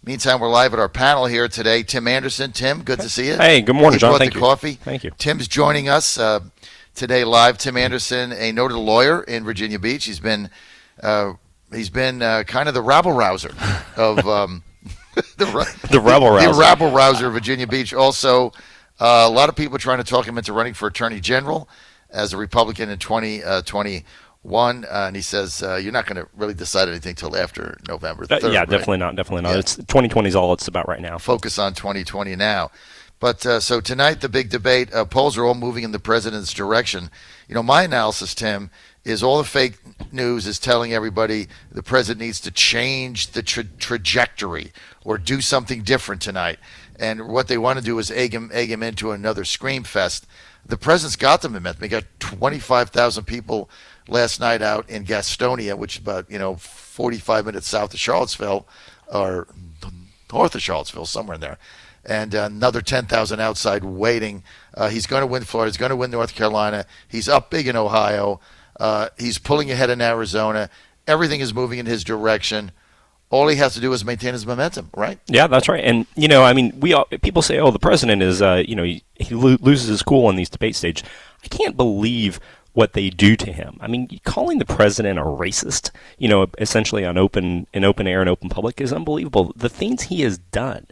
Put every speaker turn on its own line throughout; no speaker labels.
Meantime, we're live at our panel here today. Tim Anderson. Tim, good to see you.
Hey, good morning, John.
Thank you. Coffee.
Thank you.
Tim's joining us today live. Tim Anderson, a noted lawyer in Virginia Beach. He's been kind of the rabble-rouser of
the rabble-rouser
of Virginia Beach. Also, a lot of people trying to talk him into running for attorney general as a Republican in 2021. And he says you're not going to really decide anything till after November 3rd.
Yeah,
right?
definitely not.
Yeah.
It's 2020 is all it's about right now.
Focus on 2020 now. But so tonight, the big debate, polls are all moving in the president's direction. You know, my analysis, Tim, is all the fake news is telling everybody the president needs to change the trajectory or do something different tonight. And what they want to do is egg him into another scream fest. The president's got the momentum. He got 25,000 people last night out in Gastonia, which is about 45 minutes south of Charlottesville, or north of Charlottesville, somewhere in there, and another 10,000 outside waiting. He's going to win Florida. He's going to win North Carolina. He's up big in Ohio. He's pulling ahead in Arizona. Everything is moving in his direction. All he has to do is maintain his momentum, right?
Yeah, that's right. And people say, "Oh, the president is, he loses his cool on these debate stage." I can't believe what they do to him. I mean, calling the president a racist, essentially in open air and open public is unbelievable. The things he has done,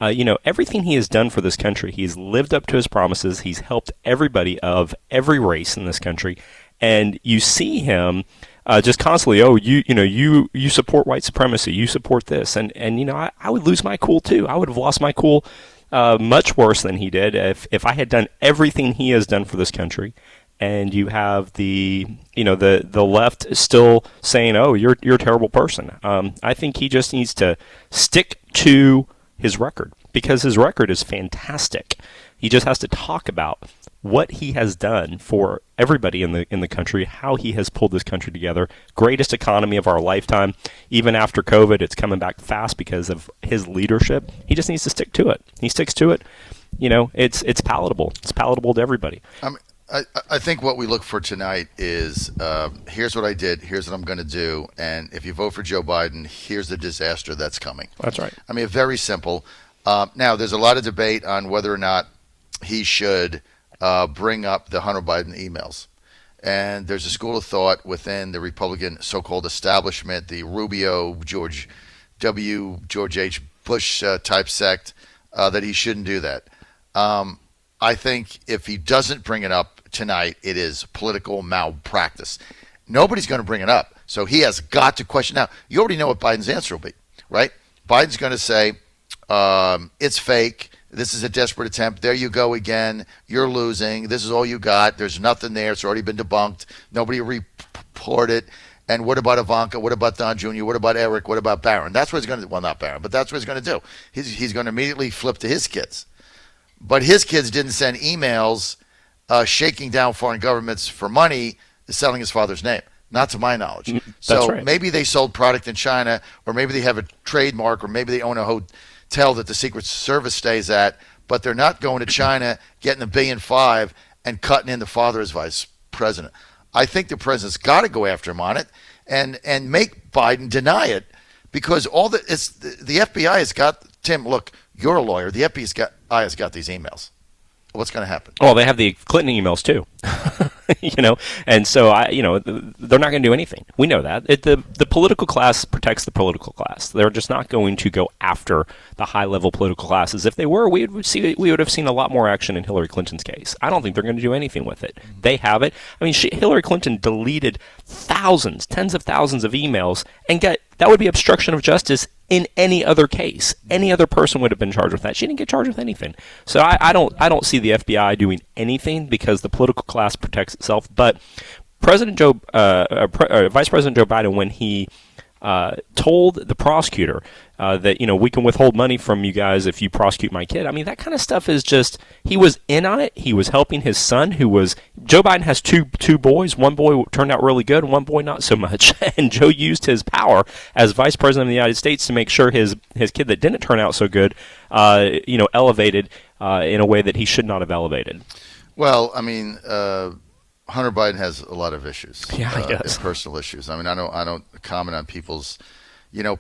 everything he has done for this country, he's lived up to his promises. He's helped everybody of every race in this country, and you see him just constantly, you support white supremacy, you support this, and I would lose my cool too. I would have lost my cool much worse than he did if I had done everything he has done for this country. And you have the left still saying, "Oh, you're a terrible person." I think he just needs to stick to his record because his record is fantastic. He just has to talk about what he has done for everybody in the country, how he has pulled this country together. Greatest economy of our lifetime. Even after COVID, it's coming back fast because of his leadership. He just needs to stick to it. He sticks to it. It's palatable. It's palatable to everybody.
I think what we look for tonight is here's what I did, here's what I'm going to do, and if you vote for Joe Biden, here's the disaster that's coming.
That's right.
I mean, very simple. Now, there's a lot of debate on whether or not he should bring up the Hunter Biden emails. And there's a school of thought within the Republican so-called establishment, the Rubio, George H. Bush type sect, that he shouldn't do that. I think if he doesn't bring it up tonight, it is political malpractice. Nobody's going to bring it up. So he has got to question. Now, you already know what Biden's answer will be, right? Biden's going to say, it's fake. This is a desperate attempt. There you go again. You're losing. This is all you got. There's nothing there. It's already been debunked. Nobody reported. And what about Ivanka? What about Don Jr.? What about Eric? What about Barron? That's what he's going to do. Well, not Barron, but that's what he's going to do. He's going to immediately flip to his kids. But his kids didn't send emails shaking down foreign governments for money, selling his father's name. Not to my knowledge. So
right.
Maybe they sold product in China, or maybe they have a trademark, or maybe they own a hotel that the Secret Service stays at, but they're not going to China, getting $1.5 billion and cutting in the father as vice president. I think the president's got to go after him on it and make Biden deny it, because the FBI has got, Tim, look, you're a lawyer. The FBI has got these emails. What's going to happen?
Well, they have the Clinton emails too, and so they're not going to do anything. We know that the political class protects the political class. They're just not going to go after the high-level political classes. If they were, we would have seen a lot more action in Hillary Clinton's case. I don't think they're going to do anything with it. They have it. I mean, Hillary Clinton deleted thousands, tens of thousands of emails, and that would be obstruction of justice in any other case. Any other person would have been charged with that. She didn't get charged with anything. So I don't see the FBI doing anything because the political class protects itself. But Vice President Joe Biden, when he told the prosecutor that, we can withhold money from you guys if you prosecute my kid. I mean, that kind of stuff is just, he was in on it. He was helping his son Joe Biden has two boys. One boy turned out really good, one boy not so much. And Joe used his power as vice president of the United States to make sure his kid that didn't turn out so good, elevated in a way that he should not have elevated.
Well, I mean, Hunter Biden has a lot of issues.
Yeah, he does.
Personal issues. I mean, I don't comment on people's,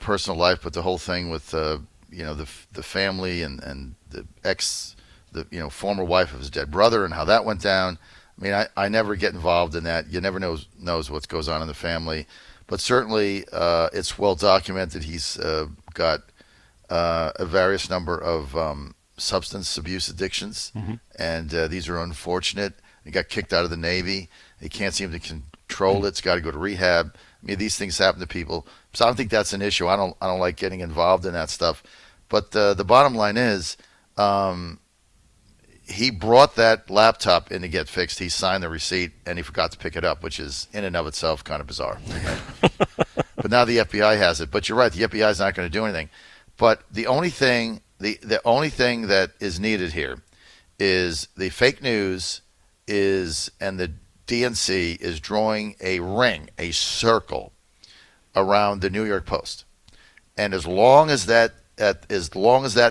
personal life, but the whole thing with, the family and the former wife of his dead brother and how that went down. I mean, I never get involved in that. You never knows what goes on in the family, but certainly it's well documented. He's got a various number of substance abuse addictions, and these are unfortunate. He got kicked out of the Navy. He can't seem to control it. It's got to go to rehab. I mean, these things happen to people, so I don't think that's an issue. I don't like getting involved in that stuff. But the bottom line is, he brought that laptop in to get fixed. He signed the receipt, and he forgot to pick it up, which is in and of itself kind of bizarre. Right? But now the FBI has it. But you're right, the FBI is not going to do anything. But the only thing that is needed here is the fake news and the DNC is drawing a ring, a circle around the New York Post. And as long as that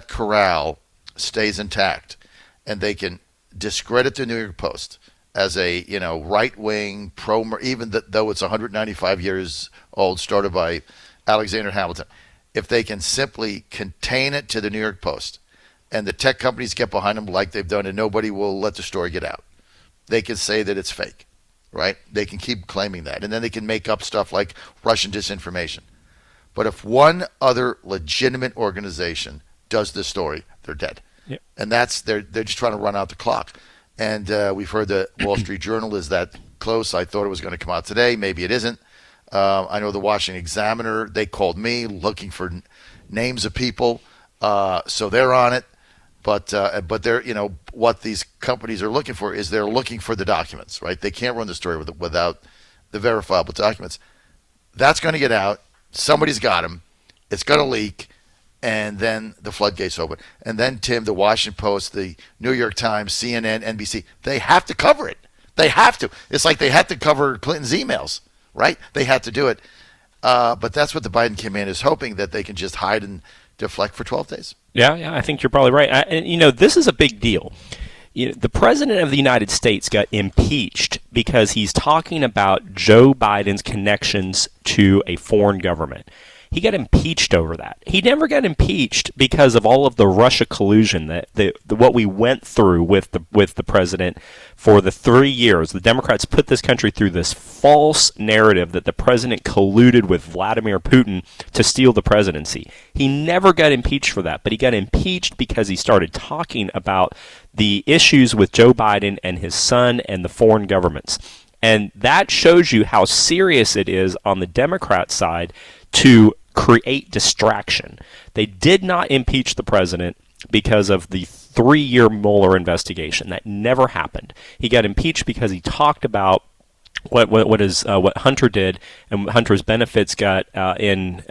corral stays intact, and they can discredit the New York Post as a right-wing even though it's 195 years old, started by Alexander Hamilton. If they can simply contain it to the New York Post, and the tech companies get behind them like they've done, and nobody will let the story get out, they can say that it's fake, right? They can keep claiming that, and then they can make up stuff like Russian disinformation. But if one other legitimate organization does this story, they're dead.
Yep.
And they're just trying to run out the clock. And we've heard the Wall Street Journal is that close. I thought it was going to come out today. Maybe it isn't. I know the Washington Examiner, they called me looking for names of people. So they're on it. But they're, what these companies are looking for is they're looking for the documents, right? They can't run the story without the verifiable documents. That's going to get out. Somebody's got them. It's going to leak. And then the floodgates open. And then, Tim, the Washington Post, the New York Times, CNN, NBC, they have to cover it. They have to. It's like they had to cover Clinton's emails, right? They had to do it. But that's what the Biden campaign is hoping, that they can just hide and deflect for 12 days.
Yeah, I think you're probably right. And this is a big deal. The President of the United States got impeached because he's talking about Joe Biden's connections to a foreign government. He got impeached over that. He never got impeached because of all of the Russia collusion what we went through with the president for the 3 years. The Democrats put this country through this false narrative that the president colluded with Vladimir Putin to steal the presidency. He never got impeached for that, but he got impeached because he started talking about the issues with Joe Biden and his son and the foreign governments. And that shows you how serious it is on the Democrat side to create distraction. They did not impeach the president because of the 3-year Mueller investigation. That never happened. He got impeached because he talked about what Hunter did and Hunter's benefits got in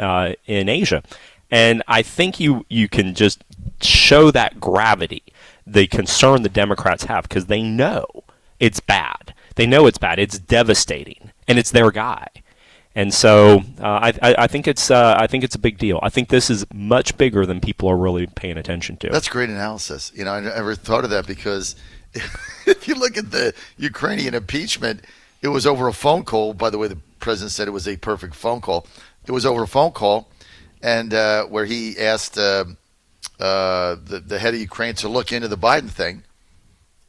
Asia. And I think you can just show that gravity, the concern the Democrats have, because they know it's bad. They know it's bad. It's devastating, and it's their guy. And so I think it's a big deal. I think this is much bigger than people are really paying attention to.
That's great analysis. I never thought of that, because if you look at the Ukrainian impeachment, it was over a phone call. By the way, the president said it was a perfect phone call. It was over a phone call, and where he asked the head of Ukraine to look into the Biden thing,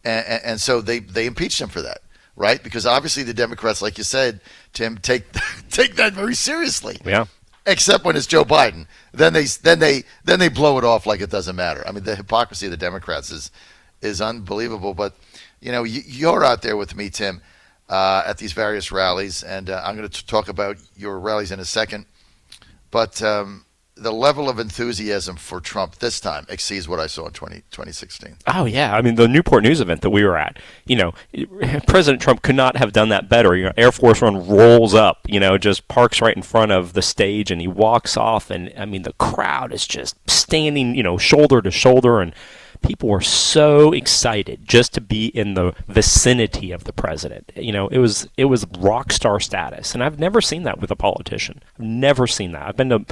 and so they impeached him for that. Right, because obviously the Democrats, like you said, Tim, take that very seriously.
Yeah.
Except when it's Joe Biden, then they blow it off like it doesn't matter. I mean, the hypocrisy of the Democrats is unbelievable. But you're out there with me, Tim, at these various rallies, and I'm going to talk about your rallies in a second. But the level of enthusiasm for Trump this time exceeds what I saw in 2016.
Oh, yeah. I mean, the Newport News event that we were at, President Trump could not have done that better. Air Force One rolls up, just parks right in front of the stage, and he walks off. And, I mean, the crowd is just standing, shoulder to shoulder, and people were so excited just to be in the vicinity of the president. It was rock star status, and I've never seen that with a politician. I've never seen that. I've been to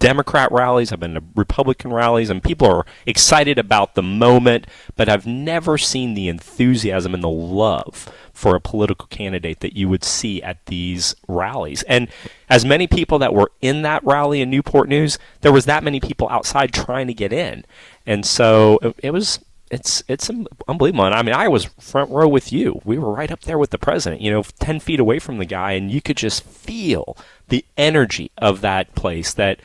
Democrat rallies, I've been to Republican rallies, and people are excited about the moment, but I've never seen the enthusiasm and the love for a political candidate that you would see at these rallies. And as many people that were in that rally in Newport News, there was that many people outside trying to get in. And so it's unbelievable. And I mean, I was front row with you. We were right up there with the president, 10 feet away from the guy, and you could just feel the energy of that place, that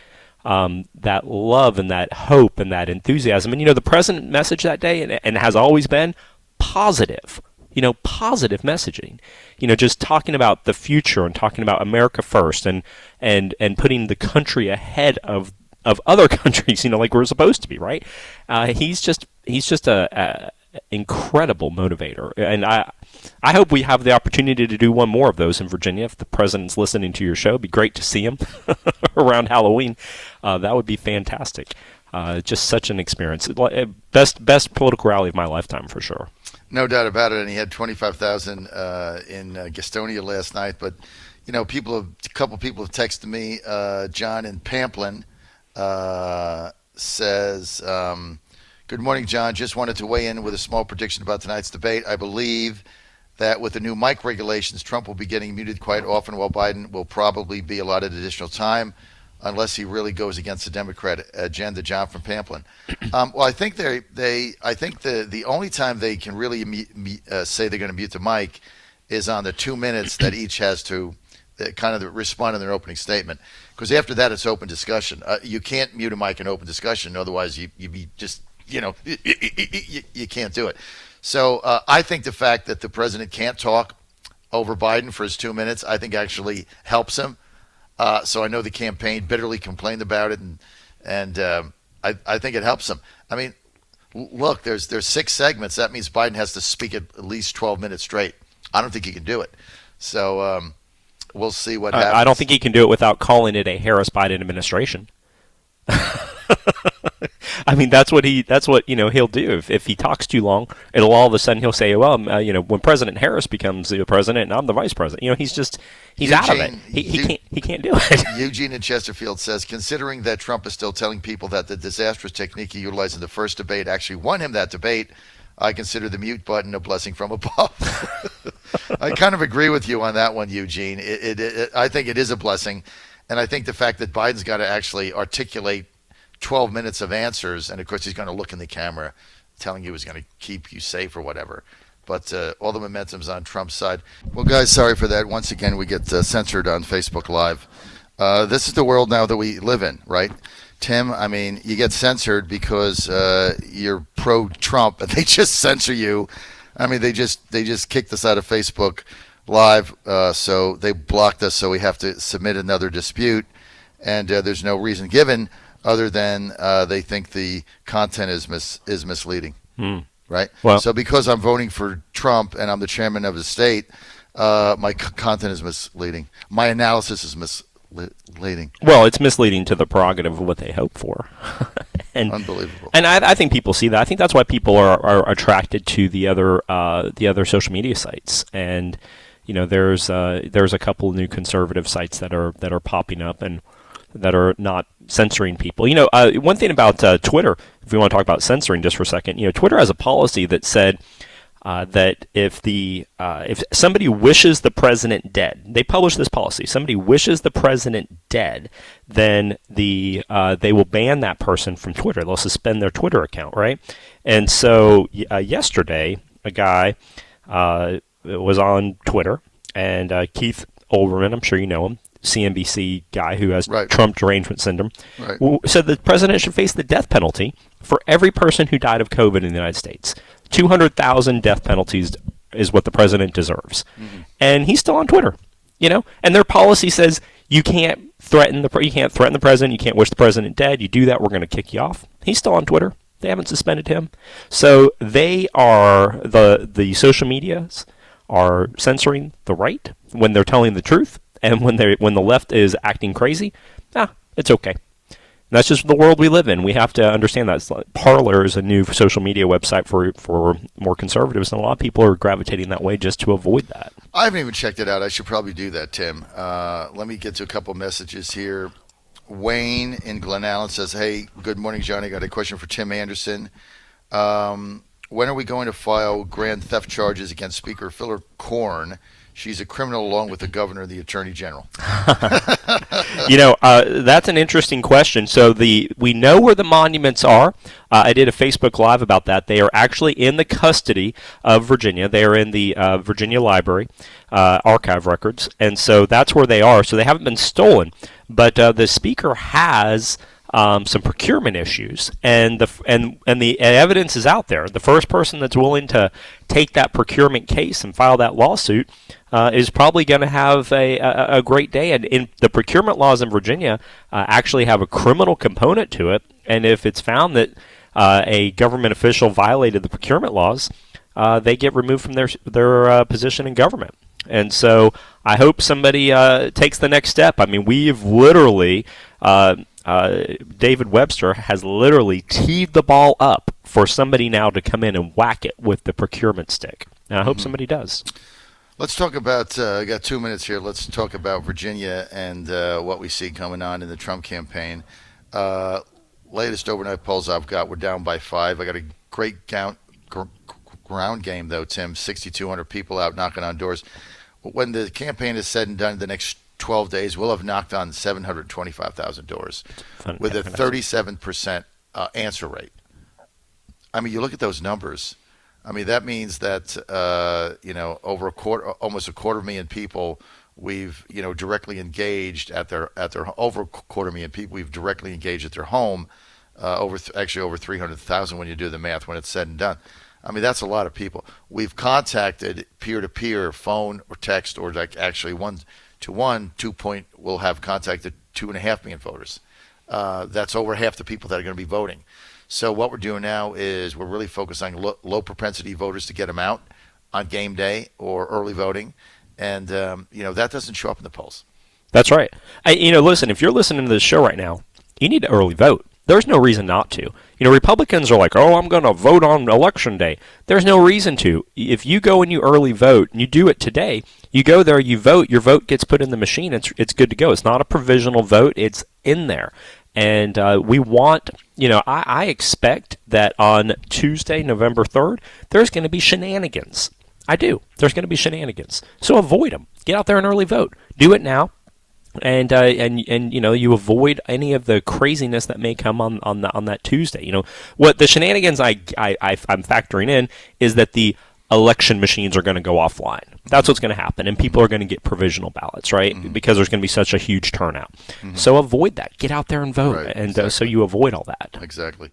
love and that hope and that enthusiasm. And, the president message that day, and has always been positive, positive messaging, just talking about the future and talking about America first and putting the country ahead of other countries, like we're supposed to be, right? He's just a incredible motivator, and I hope we have the opportunity to do one more of those in Virginia. If the president's listening to your show, it'd be great to see him around Halloween. That would be fantastic. Just such an experience. Best political rally of my lifetime for sure.
No doubt about it. And he had 25,000 in Gastonia last night. But a couple people have texted me. John in Pamplin says, "Good morning, John. Just wanted to weigh in with a small prediction about tonight's debate. I believe that with the new mic regulations, Trump will be getting muted quite often, while Biden will probably be allotted additional time, unless he really goes against the Democrat agenda." John from Pamplin. Well, I think the only time they can really say they're going to mute the mic is on the 2 minutes that each has to kind of respond in their opening statement, because after that it's open discussion. You can't mute a mic in open discussion, otherwise you be just you can't do it. So I think the fact that the president can't talk over Biden for his 2 minutes, I think actually helps him. So I know the campaign bitterly complained about it, and I think it helps him. I mean, look, there's 6 segments. That means Biden has to speak at least 12 minutes straight. I don't think he can do it. So we'll see what happens.
I don't think he can do it without calling it a Harris-Biden administration. I mean, that's what he'll do. If he talks too long, it'll all of a sudden he'll say, well, when President Harris becomes the president and I'm the vice president, he's Eugene, out of it. He can't do it.
Eugene in Chesterfield says, considering that Trump is still telling people that the disastrous technique he utilized in the first debate actually won him that debate, I consider the mute button a blessing from above. I kind of agree with you on that one, Eugene. I think it is a blessing. And I think the fact that Biden's got to actually articulate 12 minutes of answers, and of course he's going to look in the camera telling you he's going to keep you safe or whatever. But all the momentum's on Trump's side. Well, guys, sorry for that. Once again, we get censored on Facebook Live. This is the world now that we live in, right? Tim, I mean, you get censored because you're pro-Trump, and they just censor you. I mean, they just kicked us out of Facebook Live, so they blocked us, so we have to submit another dispute, and there's no reason given other than they think the content is misleading, right? Well, so because I'm voting for Trump and I'm the chairman of the state, my content is misleading. My analysis is misleading.
Well, it's misleading to the prerogative of what they hope for. And,
unbelievable.
And I think people see that. I think that's why people are attracted to the other social media sites. And there's a couple of new conservative sites that are popping up and that are not censoring people. One thing about Twitter, if we want to talk about censoring just for a second, Twitter has a policy that said that if somebody wishes the president dead, they publish this policy. Somebody wishes the president dead, then they will ban that person from Twitter. They'll suspend their Twitter account, right? And so yesterday, a guy was on Twitter, and Keith Olbermann, I'm sure you know him, CNBC guy who has Trump derangement syndrome, said the president should face the death penalty for every person who died of COVID in the United States. 200,000 death penalties is what the president deserves. Mm-hmm. And he's still on Twitter, and their policy says you can't threaten the president, you can't wish the president dead. You do that, we're going to kick you off. He's still on Twitter. They haven't suspended him. So they are, the social medias are censoring the right when they're telling the truth. And when the left is acting crazy, it's okay. And that's just the world we live in. We have to understand that. Parler is a new social media website for more conservatives, and a lot of people are gravitating that way just to avoid that.
I haven't even checked it out. I should probably do that, Tim. Let me get to a couple messages here. Wayne in Glen Allen says, "Hey, good morning, Johnny. Got a question for Tim Anderson. When are we going to file grand theft charges against Speaker Filler Korn? She's a criminal along with the governor and the attorney general."
That's an interesting question. So we know where the monuments are. I did a Facebook Live about that. They are actually in the custody of Virginia. They are in the Virginia Library archive records, and so that's where they are. So they haven't been stolen, but the speaker has some procurement issues, and the evidence is out there. The first person that's willing to take that procurement case and file that lawsuit is probably going to have a great day. And in the procurement laws in Virginia actually have a criminal component to it, and if it's found that a government official violated the procurement laws, they get removed from their position in government. And so I hope somebody takes the next step. I mean, we've literally David Webster has literally teed the ball up for somebody now to come in and whack it with the procurement stick. And I hope somebody does.
Let's talk about, I got 2 minutes here. Let's talk about Virginia and what we see coming on in the Trump campaign. Latest overnight polls I've got, we're down by 5. I got a great ground game, though, Tim. 6,200 people out knocking on doors. When the campaign is said and done the next 12 days, we'll have knocked on 725,000 doors with a 37% answer rate. I mean, you look at those numbers. I mean, that means that, over almost a quarter million people we've, directly engaged at their over a quarter million people we've directly engaged at their home, over 300,000 when you do the math, when it's said and done. I mean, that's a lot of people. We've contacted peer-to-peer, phone or text, or like actually one-to-one, we'll have contacted 2.5 million voters. That's over half the people that are going to be voting. So what we're doing now is we're really focused on low propensity voters to get them out on game day or early voting. And, that doesn't show up in the polls.
That's right. Listen, if you're listening to this show right now, you need to early vote. There's no reason not to. Republicans are like, oh, I'm going to vote on election day. There's no reason to. If you go and you early vote, and you do it today, you go there, you vote, your vote gets put in the machine, it's good to go. It's not a provisional vote. It's in there. And we want, I expect that on Tuesday, November 3rd, there's going to be shenanigans. I do. There's going to be shenanigans. So avoid them. Get out there and early vote. Do it now. And you avoid any of the craziness that may come on that Tuesday. What the shenanigans I'm factoring in is that the election machines are going to go offline. That's what's going to happen, and people are going to get provisional ballots, right? Mm-hmm. Because there's going to be such a huge turnout. Mm-hmm. So avoid that. Get out there and vote, right, and exactly. So you avoid all that.
Exactly.